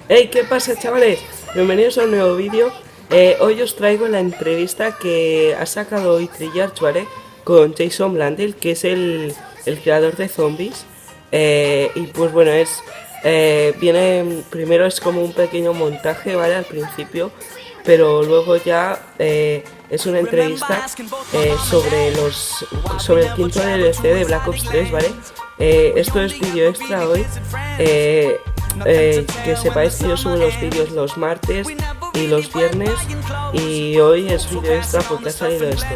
Hey, ¿qué pasa, chavales? Bienvenidos a un nuevo vídeo. Hoy os traigo la entrevista que ha sacado hoy Treyarch, ¿vale? Con Jason Blandell, que es el creador de Zombies. Y pues bueno, primero es como un pequeño montaje, ¿vale? Al principio, pero luego ya es una entrevista sobre el quinto DLC de Black Ops 3, ¿vale? Esto es vídeo extra hoy. Que sepáis que yo subo los vídeos los martes y los viernes, y hoy es vídeo extra porque ha salido esto.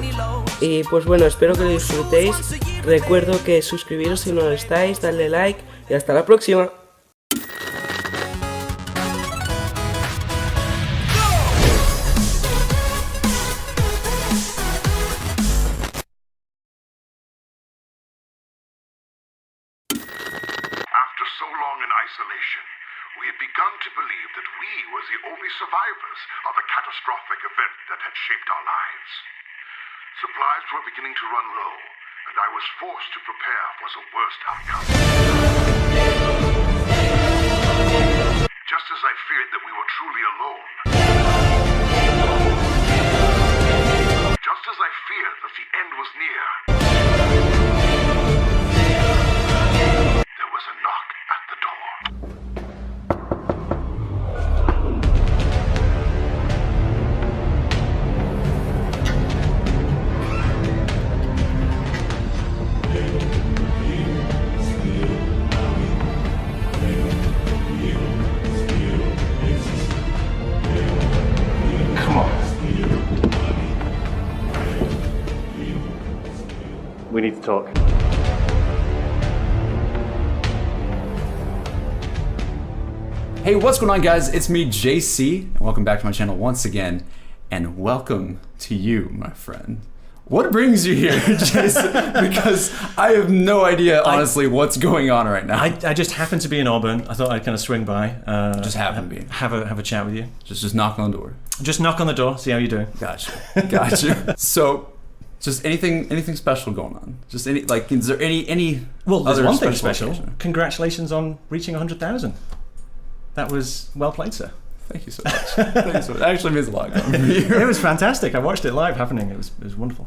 Y pues bueno, espero que lo disfrutéis. Recuerdo que suscribiros si no lo estáis, darle like y hasta la próxima. So long in isolation, we had begun to believe that we were the only survivors of a catastrophic event that had shaped our lives. Supplies were beginning to run low, and I was forced to prepare for the worst outcome. Just as I feared that we were truly alone, just as I feared that the end was near, there was a knock at the door. Come on. We need to talk. Hey, what's going on, guys? It's me, JC, and welcome back to my channel once again. And welcome to you, my friend. What brings you here, Jason? Because I have no idea, honestly, what's going on right now. I just happened to be in Auburn. I thought I'd kind of swing by. Just happened to be. Have a chat with you. Just knock on the door. Just knock on the door, see how you're doing. Gotcha. So, just anything special going on? Just is there any Well, there's other one thing special. occasion? Congratulations on reaching 100,000. That was well played, sir. Thank you so much. Thank you so much. That actually means a lot coming from you. It was fantastic. I watched it live happening. It was wonderful.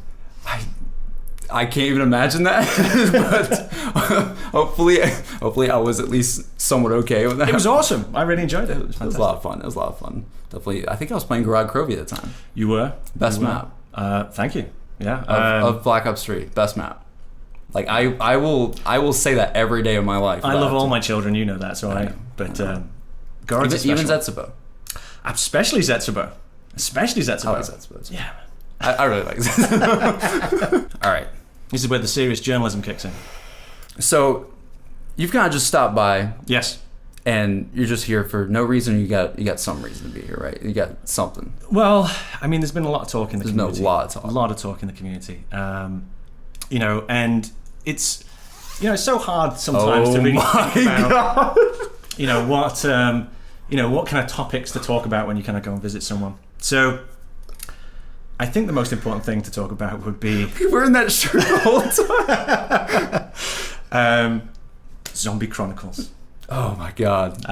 I can't even imagine that, but hopefully I was at least somewhat okay with that. It was awesome. I really enjoyed it. It was fantastic. It was a lot of fun. It was a lot of fun. Definitely. I think I was playing Garage Crovy at the time. You were? Best map. Thank you. Yeah. Of Black Ops 3. Best map. Like I will say that every day of my life. I love all my children. You know that, so I know. But Garage is even special. Zetsubo. Especially Zetsubo. Especially Zetsubo. I like Zetsubo. Yeah. I really like Zetsubo. All right. This is where the serious journalism kicks in. So you've kind of just stopped by. Yes. And you're just here for no reason. You got some reason to be here, right? You got something. Well, I mean, there's been a lot of talk in the community. There's been a lot of talk. A lot of talk in the community. You know, and it's so hard sometimes to really think about, what kind of topics to talk about when you kind of go and visit someone. So I think the most important thing to talk about would be wearing that shirt the whole time. Zombie Chronicles. Oh my God.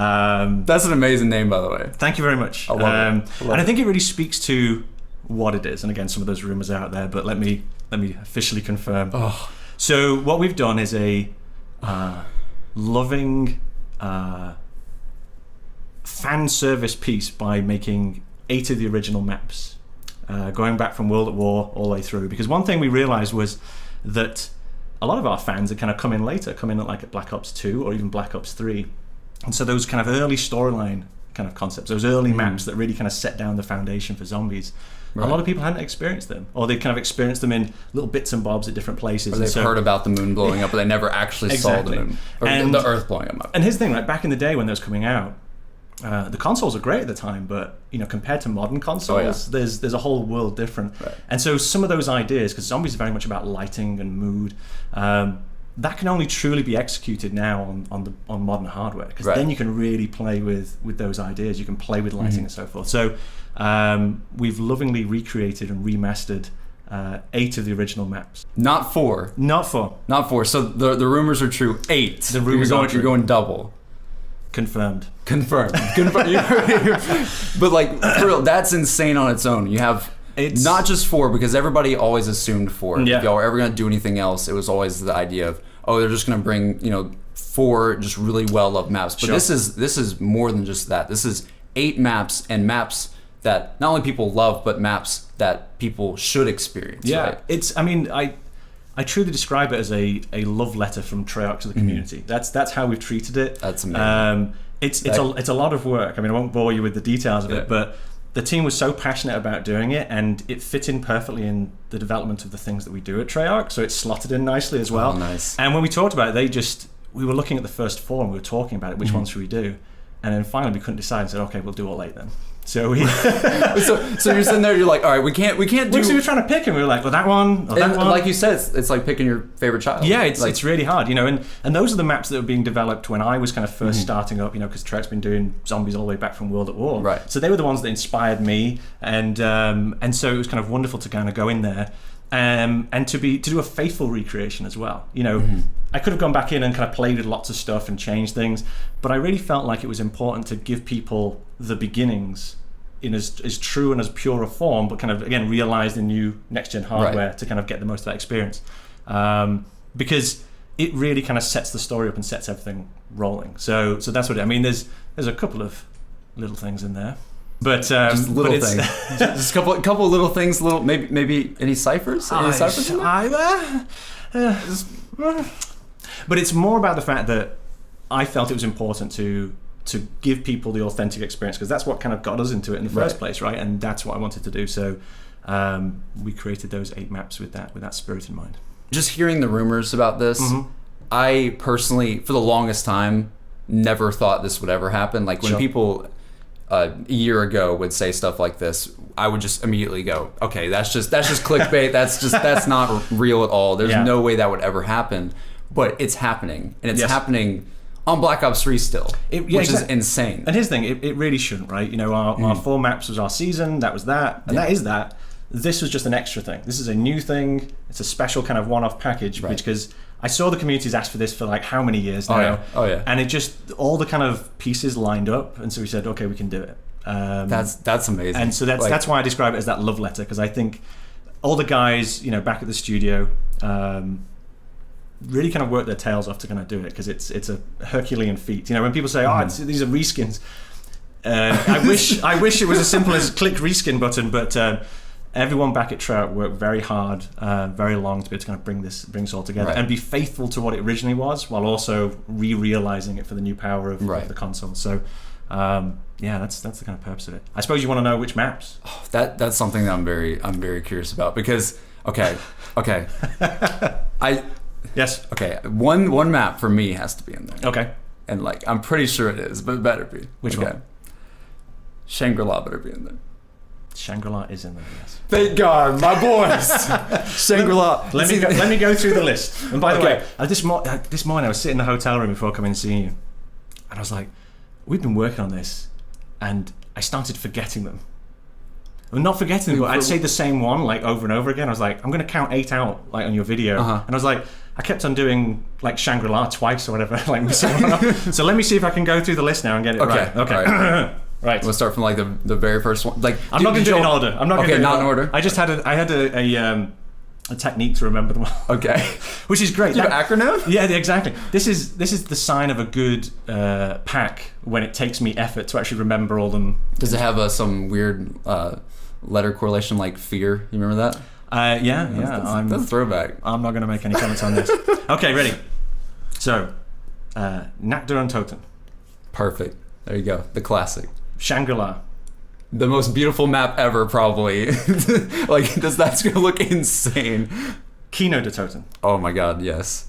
That's an amazing name, by the way. Thanh you very much. I love it. And I think it really speaks to what it is. And again, some of those rumors are out there, but let me officially confirm. Oh. So what we've done is a loving fan service piece by making 8 of the original maps, going back from World at War all the way through. Because one thing we realized was that a lot of our fans had kind of come in later, come in at Black Ops 2 or even Black Ops 3. And so those kind of early storyline kind of concepts, those early maps that really kind of set down the foundation for zombies, right. A lot of people hadn't experienced them, or they'd kind of experienced them in little bits and bobs at different places. Or they've heard about the moon blowing up, but they never actually saw the moon, or the Earth blowing up. And here's the thing, back in the day when those coming out, the consoles were great at the time, but compared to modern consoles, there's a whole world different. Right. And so some of those ideas, because zombies are very much about lighting and mood, that can only truly be executed now on modern hardware, because then you can really play with those ideas. You can play with lighting and so forth. So we've lovingly recreated and remastered 8 of the original maps. Not 4. Not 4. Not 4. So the rumors are true. 8. The rumors you're going double. Confirmed. Confirmed. But like, for real, that's insane on its own. You have not just 4, because everybody always assumed 4. Yeah. If y'all were ever going to do anything else, it was always the idea of, oh, they're just going to bring, 4 just really well-loved maps. But this is more than just that. This is 8 maps, and maps that not only people love, but maps that people should experience. Yeah, right? I truly describe it as a love letter from Treyarch to the community. That's how we've treated it. That's amazing. It's a lot of work. I mean, I won't bore you with the details of it, but the team was so passionate about doing it, and it fit in perfectly in the development of the things that we do at Treyarch. So it slotted in nicely as well. Oh, nice. And when we talked about it, we were looking at the first 4 and we were talking about it. Which ones should we do? And then finally we couldn't decide and said, okay, we'll do all 8 then. So we so you're sitting there, you're like, all right, we can't do. So we were trying to pick, and we were like, well, that one or that one. Like you said, it's like picking your favorite child. Yeah, it's really hard, and those are the maps that were being developed when I was kind of first starting up, because Treyarch's been doing zombies all the way back from World at War. Right. So they were the ones that inspired me, and so it was kind of wonderful to kind of go in there. And to do a faithful recreation as well. I could have gone back in and kind of played with lots of stuff and changed things, but I really felt like it was important to give people the beginnings in as true and as pure a form, but kind of, again, realized in new next-gen hardware to kind of get the most of that experience. Because it really kind of sets the story up and sets everything rolling. So that's what I mean. There's a couple of little things in there. But just little things. Just a couple of little things. Maybe any ciphers? Any ciphers in there? But it's more about the fact that I felt it was important to give people the authentic experience, because that's what kind of got us into it in the first place, right? And that's what I wanted to do. So we created those 8 maps with that spirit in mind. Just hearing the rumors about this, I personally, for the longest time, never thought this would ever happen. Like when people a year ago would say stuff like this, I would just immediately go, okay, that's just clickbait. That's not real at all. There's no way that would ever happen. But it's happening, and it's happening on Black Ops 3 still, which is insane. And here's the thing, it really shouldn't, right? Our 4 maps was our season, that was that, and that is that. This was just an extra thing. This is a new thing. It's a special kind of one-off package, because I saw the communities ask for this for like how many years now. Oh yeah. And it just, all the kind of pieces lined up, and so we said, okay, we can do it. That's amazing. And so that's why I describe it as that love letter, because I think all the guys, back at the studio, really kind of work their tails off to kind of do it, because it's a Herculean feat. When people say, these are reskins, I wish it was as simple as click reskin button, but everyone back at Treyarch worked very hard, very long to be able to kind of bring this all together and be faithful to what it originally was, while also realizing it for the new power of the console. So that's the kind of purpose of it. I suppose you want to know which maps. Oh, that's something that I'm very curious about, because okay. Yes. Okay. One map for me has to be in there. Okay. And like I'm pretty sure it is, but it better be. Which one? Shangri-La better be in there. Shangri-La is in there, yes. Thank God, my boys. Shangri-La. Let me go through the list. And by the way, this morning I was sitting in the hotel room before coming and seeing you, and I was like, we've been working on this, and I started forgetting them. Well, not forgetting them, but I'd say the same one like over and over again. I was like, I'm going to count 8 out like on your video, and I was like, I kept on doing like Shangri-La twice or whatever, like missing one up. So let me see if I can go through the list now and get it right. Okay. Right. We'll start from like the very first one. Like I'm not going to do it in order. I'm not going to do it not in order. I just had a technique to remember them all. Okay. Which is great. Your acronym? Yeah, exactly. This is the sign of a good pack, when it takes me effort to actually remember all them. Does it have some weird letter correlation like fear? You remember that? Yeah. That's a throwback. I'm not going to make any comments on this. Okay, ready. So, Nakdar and Toten. Perfect. There you go. The classic. Shangri-La. The most beautiful map ever, probably. Like, that's going to look insane. Kino de Toten. Oh my God, yes.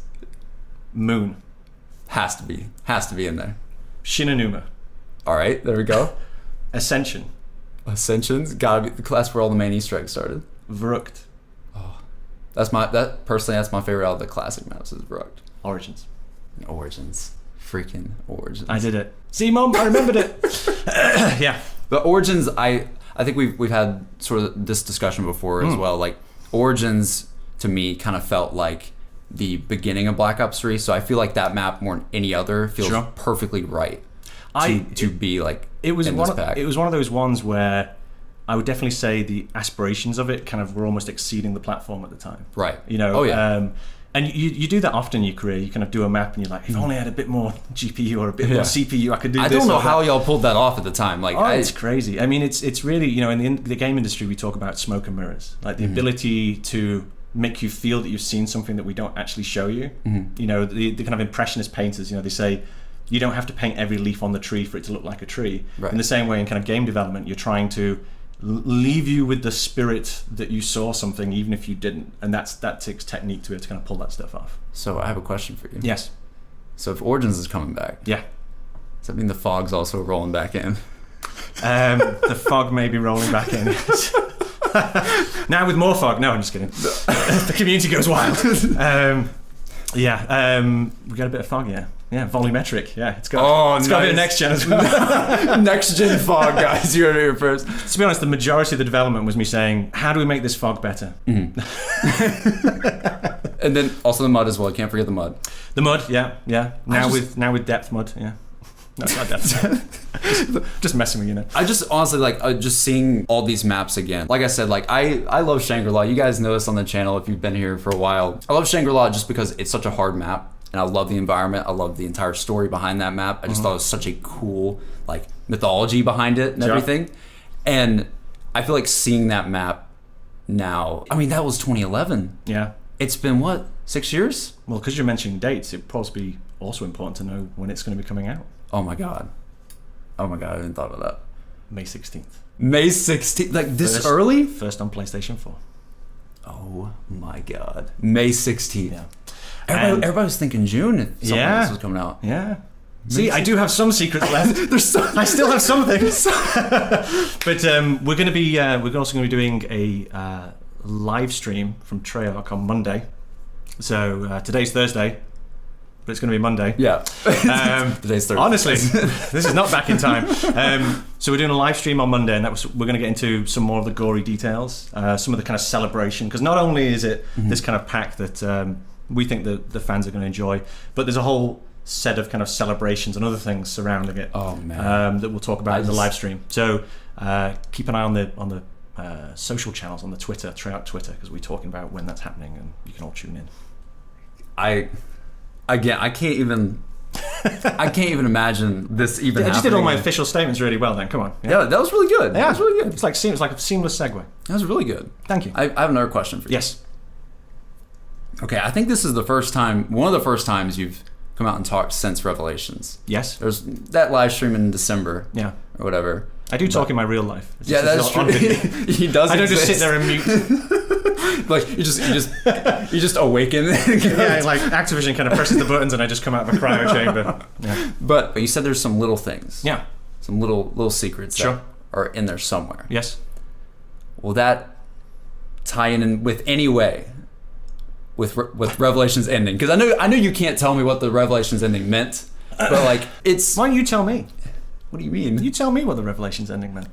Moon. Has to be in there. Shinonuma. All right, there we go. Ascension. Ascension's gotta be the class where all the main Easter eggs started. Vrucht. Oh, that's my favorite out of the classic maps is Vrucht. Origins. Freaking Origins. I did it. See, Mom, I remembered it. Yeah. The Origins, I think we've had sort of this discussion before as well. Like Origins to me kind of felt like the beginning of Black Ops 3, so I feel like that map more than any other feels perfectly right. to be like it was in one this pack? it was one of those ones where I would definitely say the aspirations of it kind of were almost exceeding the platform at the time. Right. You know. Oh yeah. And you do that often in your career. You kind of do a map and you're like, if only I had a bit more GPU or a bit more CPU, I could do this. I don't know or how that. y'all pulled that off at the time. Like, it's crazy. I mean, it's really, you know, in the game industry, we talk about smoke and mirrors, like the ability to make you feel that you've seen something that we don't actually show you. You know, the kind of impressionist painters, you know, they say you don't have to paint every leaf on the tree for it to look like a tree. Right. In the same way, in kind of game development, you're trying to leave you with the spirit that you saw something even if you didn't, and that takes technique to be able to kind of pull that stuff off. So I have a question for you. Yes. So if Origins is coming back, Yeah. does that mean the fog's also rolling back in? The fog may be rolling back in. Now with more fog. No, I'm just kidding. The community goes wild. We got a bit of fog, yeah, volumetric, yeah. It's got a bit of next gen as well. Next gen fog, guys. You heard it here first. To be honest, the majority of the development was me saying, how do we make this fog better? And then also the mud as well. You can't forget the mud. The mud, yeah. Now with depth mud, yeah. No, it's not depth. Just messing with you now. I just honestly like just seeing all these maps again. Like I said, like I love Shangri-La. You guys know this on the channel if you've been here for a while. I love Shangri-La just because it's such a hard map. And I love the environment. I love the entire story behind that map. I just thought it was such a cool like mythology behind it and everything. And I feel like seeing that map now, I mean, that was 2011. Yeah. It's been what, 6 years? Well, because you're mentioning dates, it'd probably be also important to know when it's going to be coming out. Oh my God, I hadn't thought of that. May 16th. May 16th, like this early? First on PlayStation 4. Oh my God. May 16th. Yeah. Everybody was thinking June if something like this was coming out. Yeah. See, I do have some secrets left. I still have some things. But we're going to be. We're also going to be doing a live stream from Treyarch on Monday. So today's Thursday, but it's going to be Monday. Yeah. Today's Thursday. Honestly, this is not back in time. So we're doing a live stream on Monday, and we're going to get into some more of the gory details, some of the kind of celebration, because not only is it this kind of pack that we think that the fans are going to enjoy, but there's a whole set of kind of celebrations and other things surrounding it. Oh man. That we'll talk about in the live stream. So keep an eye on the social channels, on the Treyarch Twitter, because we're talking about when that's happening, and you can all tune in. I can't even imagine this even happening. I just did all my official statements really well then. Come on. Yeah, that was really good. Yeah, that was really good. It's like a seamless segue. That was really good. Thank you. I have another question for you. Yes. Okay, I think this is one of the first times you've come out and talked since Revelations. Yes. There's that live stream in December. Yeah. Or whatever. I do talk in my real life. Yeah, that's true. He does. I don't just sit there and mute. Like you just awaken. Yeah, like Activision kind of presses the buttons and I just come out of a cryo chamber. Yeah. But you said there's some little things. Yeah. Some little secrets that are in there somewhere. Yes. Will that tie in with any way with Revelations ending? Because I know you can't tell me what the Revelations ending meant, but like it's. Why don't you tell me? What do you mean? You tell me what the Revelations ending meant.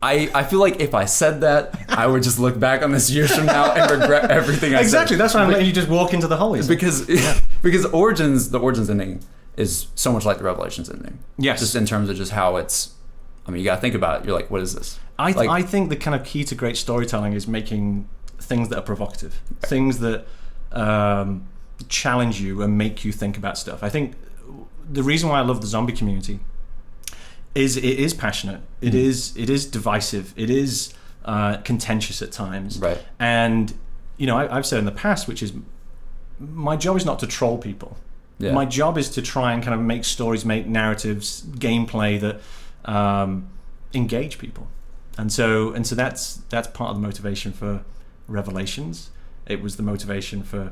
I feel like if I said that, I would just look back on this years from now and regret everything I said. Exactly. That's why I'm letting you just walk into the hole. Because the Origins ending is so much like the Revelations ending. Yes. Just in terms of just how it's. I mean, you gotta think about it. You're like, what is this? I think the kind of key to great storytelling is making things that are provocative, things that challenge you and make you think about stuff. I think the reason why I love the zombie community is it is passionate, it is divisive, it is contentious at times, right? And you know, I've said in the past, which is my job is not to troll people. Yeah. My job is to try and kind of make stories, make narratives, gameplay that engage people, and so that's part of the motivation for Revelations. It was the motivation for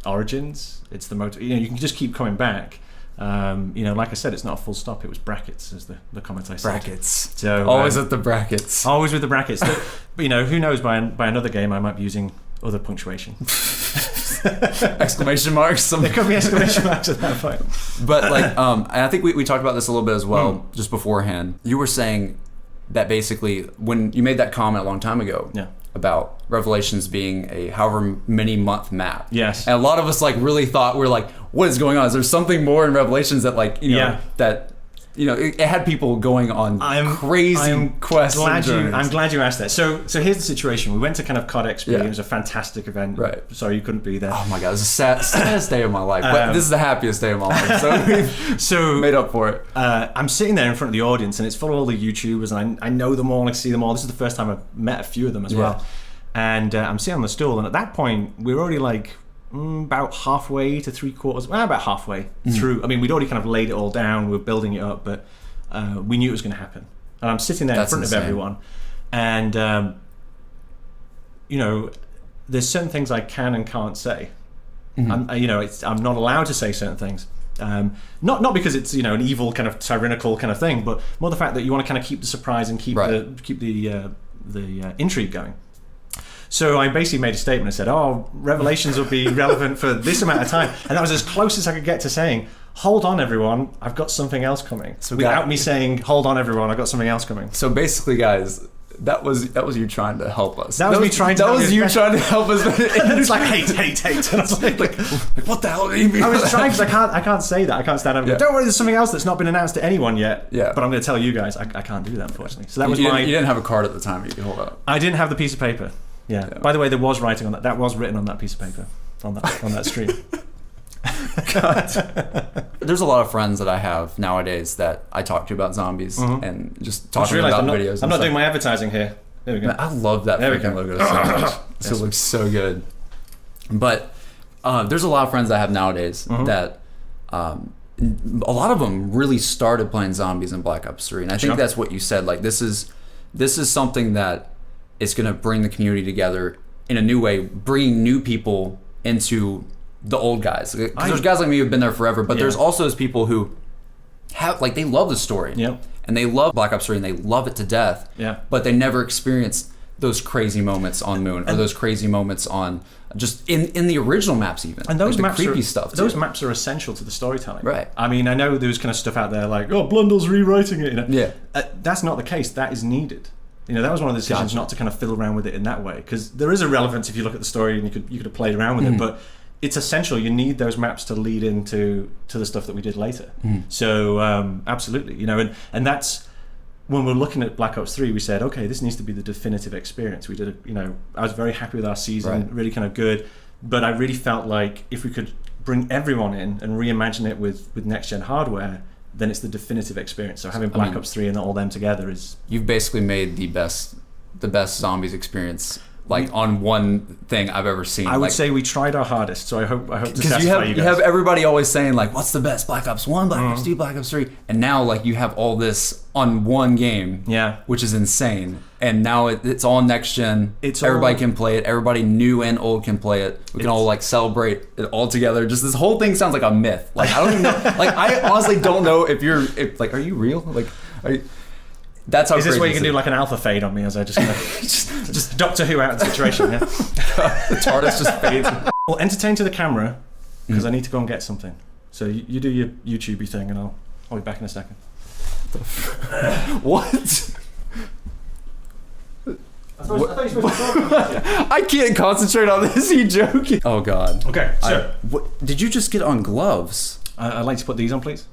Origins. It's the you can just keep coming back. Like I said, it's not a full stop. It was brackets, as the comment I said. Brackets. So always at the brackets. Always with the brackets. But who knows? By another game, I might be using other punctuation. Exclamation marks. There could be exclamation marks at that point. But I think we talked about this a little bit as well, just beforehand. You were saying that basically when you made that comment a long time ago. Yeah. About Revelations being a however many month map. Yes. And a lot of us really thought, we're like, what is going on? Is there something more in Revelations that that it had people going on crazy quests. I'm glad you asked that. So here's the situation. We went to kind of COD XP. It was a fantastic event. Right. Sorry you couldn't be there. Oh my God, it was the saddest day of my life. But this is the happiest day of my life. So we've made up for it. I'm sitting there in front of the audience, and it's full of all the YouTubers, and I know them all, I see them all. This is the first time I've met a few of them as well. And I'm sitting on the stool, and at that point, we were already like about halfway to about halfway through. I mean, we'd already kind of laid it all down, we were building it up, but we knew it was going to happen. And I'm sitting there in front of everyone, and there's certain things I can and can't say. I'm not allowed to say certain things. Not because it's an evil kind of tyrannical kind of thing, but more the fact that you want to kind of keep the surprise and keep the intrigue going. So I basically made a statement and said, revelations will be relevant for this amount of time. And that was as close as I could get to saying, hold on everyone, I've got something else coming. So without me saying, hold on everyone, I've got something else coming. So basically, guys, that was you trying to help us. That was me trying to help us. And it's like, hate. And I was like, what the hell do you mean? I was trying because I can't say that. I can't stand up and go, don't worry, there's something else that's not been announced to anyone yet. Yeah. But I'm going to tell you guys, I can't do that, unfortunately. So that was You didn't have a card at the time you could hold up. I didn't have the piece of paper. Yeah. By the way, there was writing on that. That was written on that piece of paper on that stream. God. There's a lot of friends that I have nowadays that I talk to about zombies and just talking about videos. I'm not doing my advertising here. There we go. Man, I love that freaking logo so much. It looks so good. But there's a lot of friends I have nowadays that a lot of them really started playing zombies in Black Ops 3, and I think that's what you said. Like this is something that is going to bring the community together in a new way, bringing new people into the old guys. Because there's guys like me who've been there forever, but there's also those people who have they love the story. Yep. And they love Black Ops 3 and they love it to death. Yeah. But they never experienced those crazy moments on Moon or those crazy moments on just in the original maps even. And those maps creepy stuff. Those maps are essential to the storytelling. Right. I mean, I know there's kind of stuff out there like, Blundell's rewriting it. Yeah. That's not the case. That is needed. That was one of the decisions not to kind of fiddle around with it in that way, because there is a relevance if you look at the story and you could have played around with it, but it's essential. You need those maps to lead into the stuff that we did later. So absolutely, and that's when we're looking at Black Ops 3. We said, okay, this needs to be the definitive experience. We did I was very happy with our season, really kind of good, but I really felt like if we could bring everyone in and reimagine it with next gen hardware, then it's the definitive experience. So having Black Ops 3 and all them together is... You've basically made the best zombies experience on one thing I've ever seen. I would say we tried our hardest, so I hope to satisfy you guys. You have everybody always saying what's the best? Black Ops 1, Black Ops 2, Black Ops 3. And now you have all this on one game, which is insane. And now it's all next gen. Everybody can play it. Everybody new and old can play it. We can all celebrate it all together. Just this whole thing sounds like a myth. I don't even know. I honestly don't know if are you real? That's how. Is this where you can do an alpha fade on me as I just just Doctor Who out of the situation? Yeah. The TARDIS just fades. Well, entertain to the camera because I need to go and get something. So you do your YouTubey thing, and I'll be back in a second. What? I thought you were supposed to talk. I can't concentrate on this. You joking? Oh God. Okay. So did you just get on gloves? I'd like to put these on, please.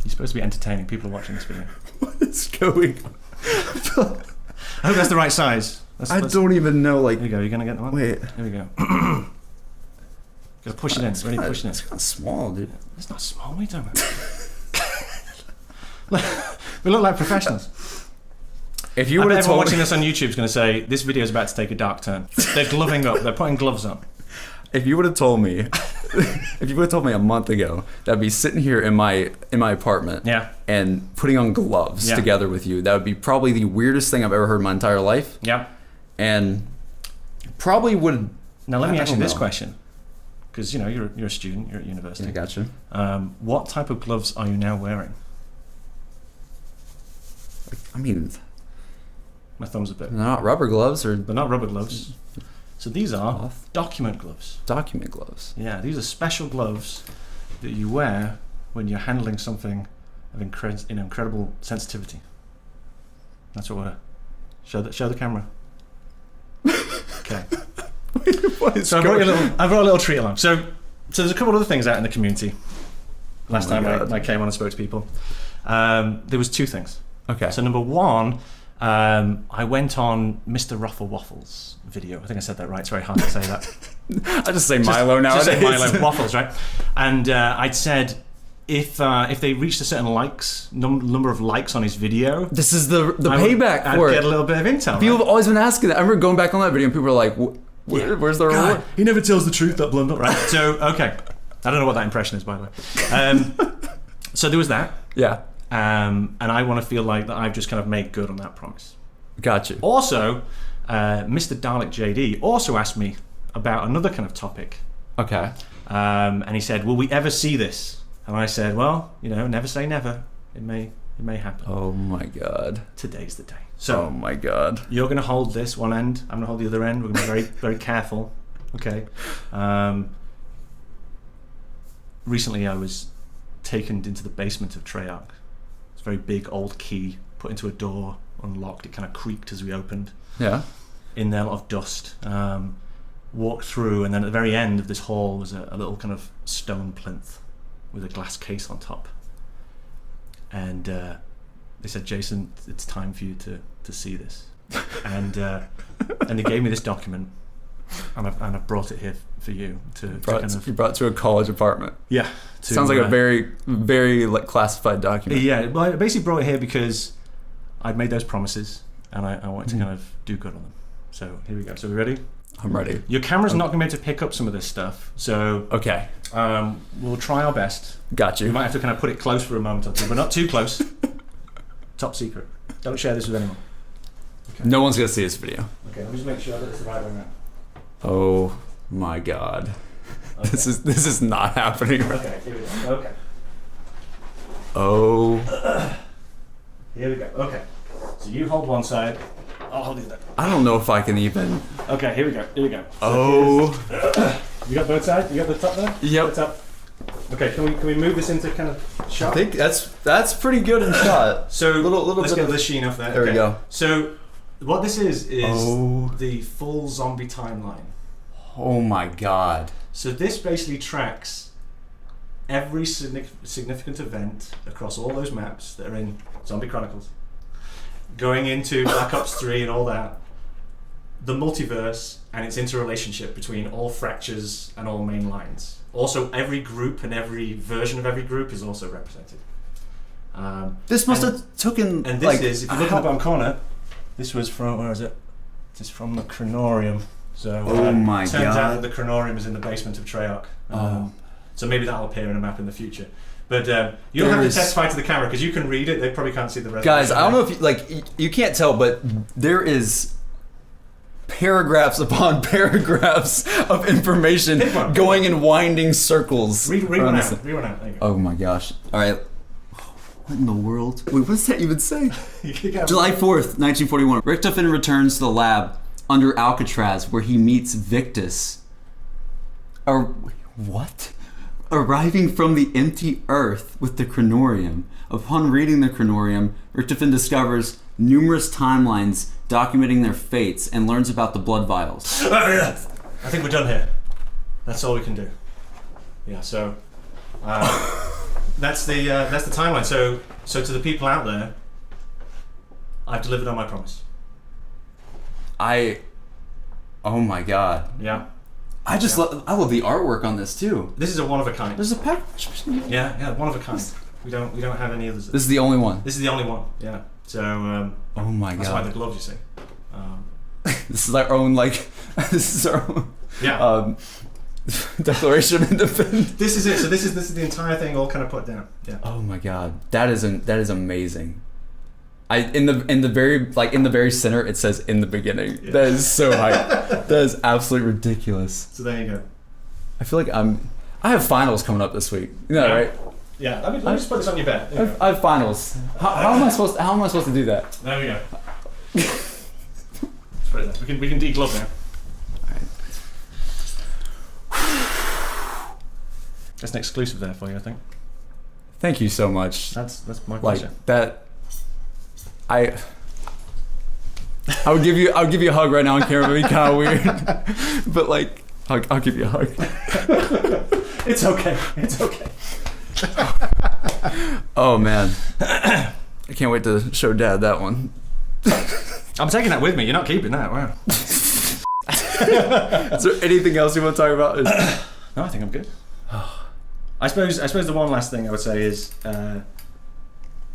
You're supposed to be entertaining. People are watching this video. What is going on? I hope that's the right size. I don't even know. Here we go. You're gonna get the one. Wait. Here we go. Gotta push it in. Ready? Push it in. It's kind of small, dude. It's not small. What are you talking about? We look like professionals. If you would have everyone watching this on YouTube is going to say this video is about to take a dark turn. They're gloving up. They're putting gloves on. If you would have told me, a month ago that I'd be sitting here in my apartment, and putting on gloves together with you, that would be probably the weirdest thing I've ever heard in my entire life. Yeah. And probably would. Now let me ask you this question, because you're a student, you're at university. I gotcha. What type of gloves are you now wearing? I mean, my thumb's a bit. They're not rubber gloves, or they're not rubber gloves. So these are document gloves. Document gloves. Yeah, these are special gloves that you wear when you're handling something of incredible sensitivity. That's what we're. Show the camera. Okay. So I brought a little treat along. So there's a couple other things out in the community. last time I came on and spoke to people. There was two things. Okay. So number one, I went on Mr. Ruffle Waffles video. I think I said that right. It's very hard to say that. I just say Milo nowadays. Just say Milo Waffles, right? And I'd said if they reached a certain number of likes on his video, this is the payback for it. I'd get a little bit of intel. People have always been asking that. I remember going back on that video and people were like, where's the reward? God, he never tells the truth, that Blundell. Right. So, okay. I don't know what that impression is, by the way. So there was that. Yeah. And I want to feel like that I've just kind of made good on that promise. Got you. Also, Mr. Dalek JD also asked me about another kind of topic. Okay. And he said, will we ever see this? And I said, well, never say never. It may happen. Oh my God. Today's the day. So, oh my God. You're going to hold this one end. I'm going to hold the other end. We're going to be very, very careful. Okay. Recently, I was taken into the basement of Treyarch. It's a very big old key put into a door, unlocked. It kind of creaked as we opened. Yeah. In there, a lot of dust. Walked through, and then at the very end of this hall was a little kind of stone plinth with a glass case on top. And they said, Jason, it's time for you to see this. And they gave me this document, and I brought it here for you you brought it to a college apartment. Yeah. Sounds like a very, very classified document. Yeah, well, I basically brought it here because I'd made those promises, and I wanted to kind of do good on them. So here we go. So we ready? I'm ready. Your camera's not going to be able to pick up some of this stuff, so okay. We'll try our best. Got you. We might have to kind of put it close for a moment or two, but not too close. Top secret. Don't share this with anyone. Okay. No one's going to see this video. Okay, let me just make sure that it's the right way around. Oh my God. Okay. This is not happening. Okay, here we go. Okay. Oh. Here we go. Okay. So you hold one side. I'll hold the other. I don't know if I can even. Okay, here we go. Here we go. So you got both sides? You got the top there? Yep. The top. Okay, can we move this into kind of shot? I think that's pretty good in shot. So little let's bit get of the sheen off there. There we go. So what this is the full zombie timeline. Oh my God. So this basically tracks every significant event across all those maps that are in Zombie Chronicles, going into Black Ops 3 and all that, the multiverse and its interrelationship between all fractures and all main lines. Also, every group and every version of every group is also represented. This must have taken. And this is, if you look in the bottom corner, this was from, where is it? This is from the Chronorium. So oh my turns God. out that the Chronorium is in the basement of Treyarch. So maybe that'll appear in a map in the future. But you don't have to testify to the camera because you can read it. They probably can't see the rest. Guys, I don't know if you can't tell, but there is paragraphs upon paragraphs of information going in winding circles. Read one out. Read one out. There you go. Oh my gosh. All right. What in the world? Wait, what does that even say? July 4th, 1941. Richtofen returns to the lab under Alcatraz where he meets Victus. What? Arriving from the empty earth with the Chronorium. Upon reading the Chronorium, Richtofen discovers numerous timelines documenting their fates and learns about the blood vials. I think we're done here. That's all we can do. Yeah, so that's the timeline. So to the people out there, I've delivered on my promise. Oh my God. Yeah. I love the artwork on this too. This is a one of a kind. There's a pack. Yeah, one of a kind. We don't have any others. This is the only one. This is the only one. Yeah. So. Oh my God. That's why the gloves, you see. This is our own This is our own. Yeah. Declaration of Independence. This is it. So this is the entire thing all kind of put down. Yeah. Oh my God. That is amazing. In the very center it says in the beginning. Yeah. That is so hype. That is absolutely ridiculous. So there you go. I feel like I have finals coming up this week. You know that, right? Yeah. Let me just put this on your bed. I have finals. How am I supposed to do that? There we go. Let's put it there. We can deglove now. Alright. That's an exclusive there for you, I think. Thank you so much. That's my pleasure. That. I would give you a hug right now on camera. It'd be kind of weird, but I'll give you a hug. It's okay. It's okay. Oh man, I can't wait to show Dad that one. I'm taking that with me. You're not keeping that. Wow. Is there anything else you want to talk about? No, I think I'm good. I suppose the one last thing I would say is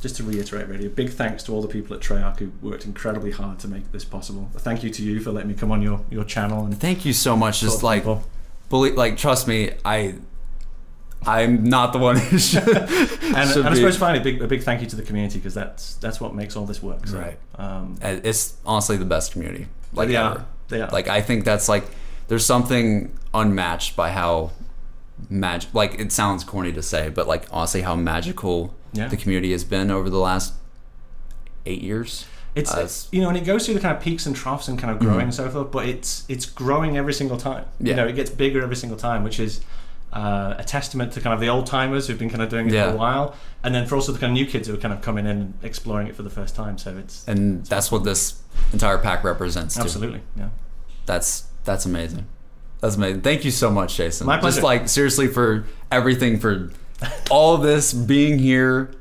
just to reiterate, really, a big thanks to all the people at Treyarch who worked incredibly hard to make this possible. A thank you to you for letting me come on your channel. And thank you so much. Just like, people. Trust me, I'm not the one who should. And I suppose finally a big thank you to the community, because that's what makes all this work. So, right. It's honestly the best community. Like they ever. are. They are. Like I think that's like there's something unmatched by how like it sounds corny to say, but like honestly how magical the community has been over the last 8 years. It's and it goes through the kind of peaks and troughs and kind of growing and so forth, but it's growing every single time. Yeah. It gets bigger every single time, which is a testament to kind of the old timers who've been kind of doing it for a while, and then for also the kind of new kids who are kind of coming in and exploring it for the first time. So that's what this entire pack represents. Absolutely, too. yeah. That's amazing. That's amazing. Thank you so much, Jason. My pleasure. Just like seriously for everything, for all this, being here,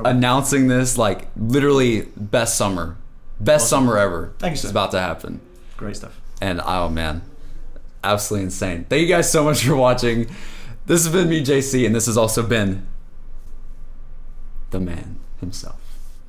announcing this, like literally best summer ever. Thanks. It's about to happen. Great stuff. And oh man, absolutely insane. Thank you guys so much for watching. This has been me, JC, and this has also been the man himself.